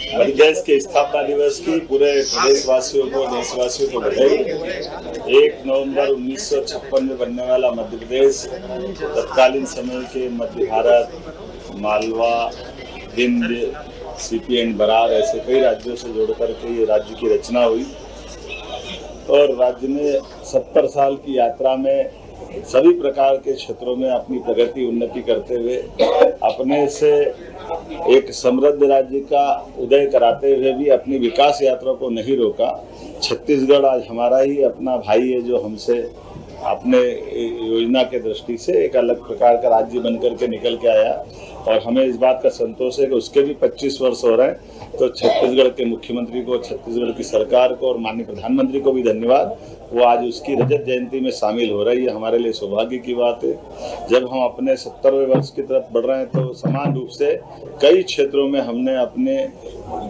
मध्य प्रदेश के स्थापना दिवस की पूरे प्रदेशवासियों को, देशवासियों को बधाई। 1 नवंबर 1956 में बनने वाला मध्य प्रदेश तत्कालीन समय के मध्य भारत, मालवा, विंध्य, सीपी एंड बरार ऐसे कई राज्यों से जोड़कर के ये राज्य की रचना हुई और राज्य ने 70 साल की यात्रा में सभी प्रकार के क्षेत्रों में अपनी प्रगति उन्नति करते हुए अपने से एक समृद्ध राज्य का उदय कराते हुए भी अपनी विकास यात्रा को नहीं रोका। छत्तीसगढ़ आज हमारा ही अपना भाई है जो हमसे अपने योजना के दृष्टि से एक अलग प्रकार का राज्य बनकर के निकल के आया और हमें इस बात का संतोष है कि उसके भी 25 वर्ष हो रहे हैं। तो छत्तीसगढ़ के मुख्यमंत्री को, छत्तीसगढ़ की सरकार को और माननीय प्रधानमंत्री को भी धन्यवाद। वो आज उसकी रजत जयंती में शामिल हो रही है, हमारे लिए सौभाग्य की बात है। जब हम अपने 70वें वर्ष की तरफ बढ़ रहे हैं तो समान रूप से कई क्षेत्रों में हमने अपने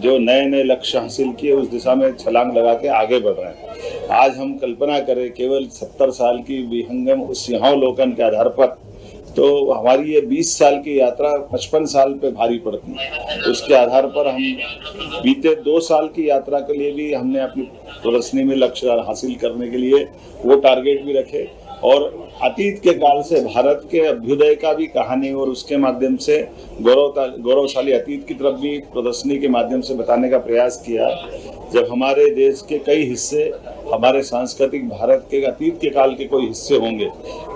जो नए नए लक्ष्य हासिल किए उस दिशा में छलांग लगा के आगे बढ़ रहे हैं। आज हम कल्पना करें केवल 70 साल की विहंगम उस सिंहावलोकन के आधार पर तो हमारी ये 20 साल की यात्रा 55 साल पे भारी पड़ती है। उसके आधार पर हम बीते 2 साल की यात्रा के लिए भी हमने अपनी प्रदर्शनी में लक्ष्य हासिल करने के लिए वो टारगेट भी रखे और अतीत के काल से भारत के अभ्युदय का भी कहानी और उसके माध्यम से गौरवशाली अतीत की तरफ भी प्रदर्शनी के माध्यम से बताने का प्रयास किया। जब हमारे देश के कई हिस्से हमारे सांस्कृतिक भारत के अतीत के काल के कोई हिस्से होंगे,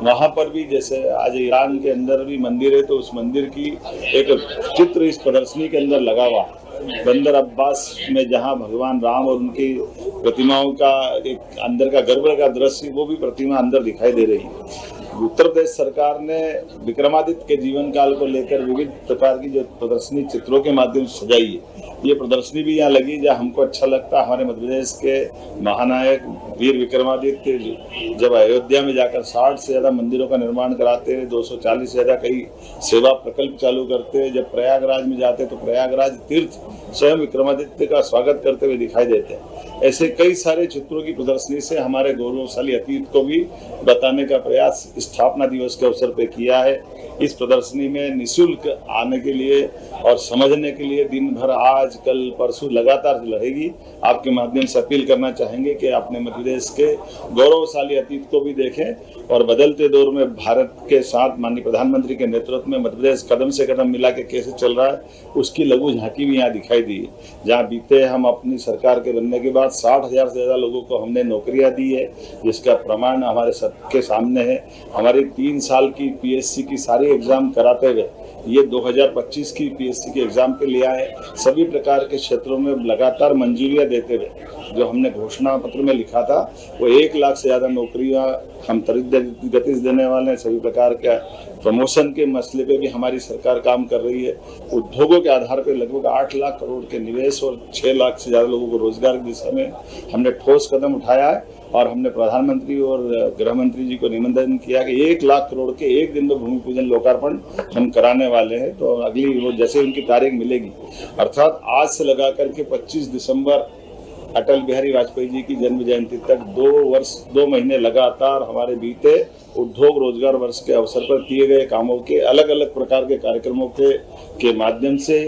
वहाँ पर भी जैसे आज ईरान के अंदर भी मंदिर है तो उस मंदिर की एक चित्र इस प्रदर्शनी के अंदर लगा हुआ। बंदर अब्बास में जहाँ भगवान राम और उनकी प्रतिमाओं का एक अंदर का गर्भ का दृश्य वो भी प्रतिमा अंदर दिखाई दे रही है। उत्तर प्रदेश सरकार ने विक्रमादित्य के जीवन काल को लेकर विविध प्रकार की जो प्रदर्शनी चित्रों के माध्यम से सजाई है, ये प्रदर्शनी भी यहाँ लगी जहाँ हमको अच्छा लगता है। हमारे मध्य प्रदेश के महानायक वीर विक्रमादित्य जब अयोध्या में जाकर 60 से ज्यादा मंदिरों का निर्माण कराते हैं, 240 से ज्यादा कई सेवा प्रकल्प चालू करते हैं, जब प्रयागराज में जाते तो प्रयागराज तीर्थ स्वयं विक्रमादित्य का स्वागत करते हुए दिखाई देते हैं। ऐसे कई सारे चित्रों की प्रदर्शनी से हमारे गौरवशाली अतीत को भी बताने का प्रयास स्थापना दिवस के अवसर पे किया है। इस प्रदर्शनी में निःशुल्क आने के लिए और समझने के लिए दिन भर आज कल परसों लगातार रहेगी। आपके माध्यम से अपील करना चाहेंगे कि अपने मध्य प्रदेश के गौरवशाली अतीत को भी देखें और बदलते दौर में भारत के साथ माननीय प्रधानमंत्री के नेतृत्व में मध्य प्रदेश कदम से कदम मिला के कैसे चल रहा है उसकी लघु झांकी भी यहाँ दिखाई दी है। जहाँ बीते हम अपनी सरकार के बनने के बाद 60,000 से ज्यादा लोगों को हमने नौकरियां दी है, जिसका प्रमाण हमारे सबके सामने है। हमारी 3 साल की पीएससी की सारी एग्जाम कराते हुए ये 2025 की पीएससी के एग्जाम पे लिया है। सभी प्रकार के क्षेत्रों में लगातार मंजूरियां देते हुए जो हमने घोषणा पत्र में लिखा था वो 1 लाख से ज्यादा नौकरियां हम त्वरित गति से देने वाले हैं। सभी प्रकार के प्रमोशन के मसले पे भी हमारी सरकार काम कर रही है। उद्योगों के आधार पे लगभग 8 लाख करोड़ के निवेश और 6 लाख से ज्यादा लोगों को रोजगार की दिशा में हमने ठोस कदम उठाया है और हमने प्रधानमंत्री और गृह मंत्री जी को निमंत्रण किया कि 1 लाख करोड़ के एक दिन में भूमि पूजन लोकार्पण हम कराने वाले हैं। तो अगली वो जैसे उनकी तारीख मिलेगी अर्थात आज से लगा करके 25 दिसंबर अटल बिहारी वाजपेयी जी की जन्म जयंती तक 2 महीने लगातार हमारे बीते उद्योग रोजगार वर्ष के अवसर पर किए गए कामों के अलग अलग प्रकार के कार्यक्रमों के माध्यम से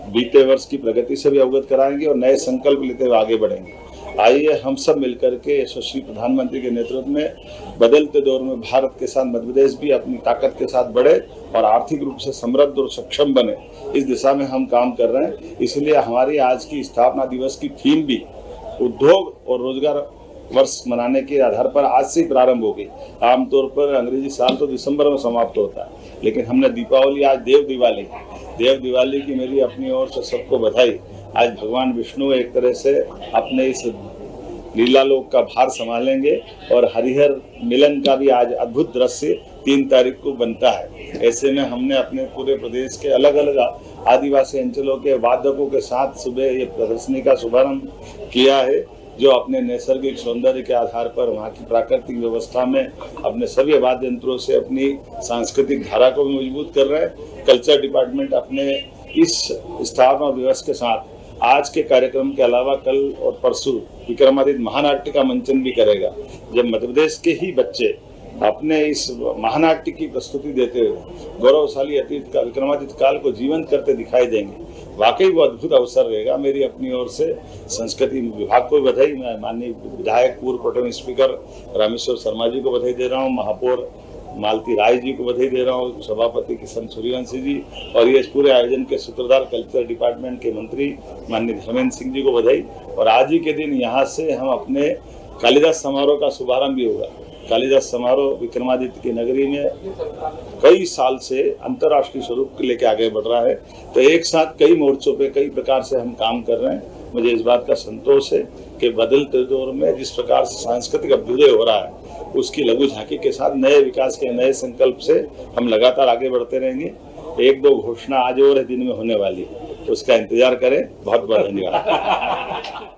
बीते वर्ष की प्रगति से भी अवगत कराएंगे और नए संकल्प लेते हुए आगे बढ़ेंगे। आइए हम सब मिलकर के यशस्वी प्रधानमंत्री के नेतृत्व में बदलते दौर में भारत के साथ मध्य प्रदेश भी अपनी ताकत के साथ बढ़े और आर्थिक रूप से समृद्ध और सक्षम बने, इस दिशा में हम काम कर रहे हैं। इसलिए हमारी आज की स्थापना दिवस की थीम भी उद्योग और रोजगार वर्ष मनाने के आधार पर आज से ही प्रारंभ हो गई। आमतौर पर अंग्रेजी साल तो दिसंबर में समाप्त होता है, लेकिन हमने दीपावली आज देव दिवाली की मेरी अपनी ओर से सबको बधाई। आज भगवान विष्णु एक तरह से अपने इस लीला लोक का भार संभालेंगे और हरिहर मिलन का भी आज अद्भुत दृश्य 3 तारीख को बनता है। ऐसे में हमने अपने पूरे प्रदेश के अलग अलग आदिवासी अंचलों के वादकों के साथ सुबह ये प्रदर्शनी का शुभारंभ किया है, जो अपने नैसर्गिक सौंदर्य के आधार पर वहाँ की प्राकृतिक व्यवस्था में अपने सभी वाद्य यंत्रों से अपनी सांस्कृतिक धारा को भी मजबूत कर रहे हैं। कल्चर डिपार्टमेंट अपने इस स्थापना दिवस के साथ आज के कार्यक्रम के अलावा कल और परसों विक्रमादित्य महानाट्य का मंचन भी करेगा। जब मध्य प्रदेश के ही बच्चे अपने इस महानाट्य की प्रस्तुति देते हुए गौरवशाली अतीत का विक्रमादित्य काल को जीवंत करते दिखाई देंगे वाकई वो अद्भुत अवसर रहेगा। मेरी अपनी ओर से संस्कृति विभाग को बधाई, मैं माननीय विधायक पूर्व प्रोटेम स्पीकर रामेश्वर शर्मा जी को बधाई दे रहा हूँ, महापौर मालती राय जी को बधाई दे रहा हूँ, सभापति किशन सूर्यवंशी जी और ये पूरे आयोजन के सूत्रधार कल्चर डिपार्टमेंट के मंत्री माननीय धर्मेंद्र सिंह जी को बधाई। और आज ही के दिन यहाँ से हम अपने कालिदास समारोह का शुभारंभ भी होगा। कालिदास समारोह विक्रमादित्य की नगरी में कई साल से अंतर्राष्ट्रीय स्वरूप लेके आगे बढ़ रहा है। तो एक साथ कई मोर्चों पे कई प्रकार से हम काम कर रहे हैं। मुझे इस बात का संतोष है कि बदलते दौर में जिस प्रकार से सांस्कृतिक अभ्युदय हो रहा है, उसकी लघु झांकी के साथ नए विकास के नए संकल्प से हम लगातार आगे बढ़ते रहेंगे। एक दो घोषणा आज और दिन में होने वाली है, उसका इंतजार करें। बहुत बहुत धन्यवाद।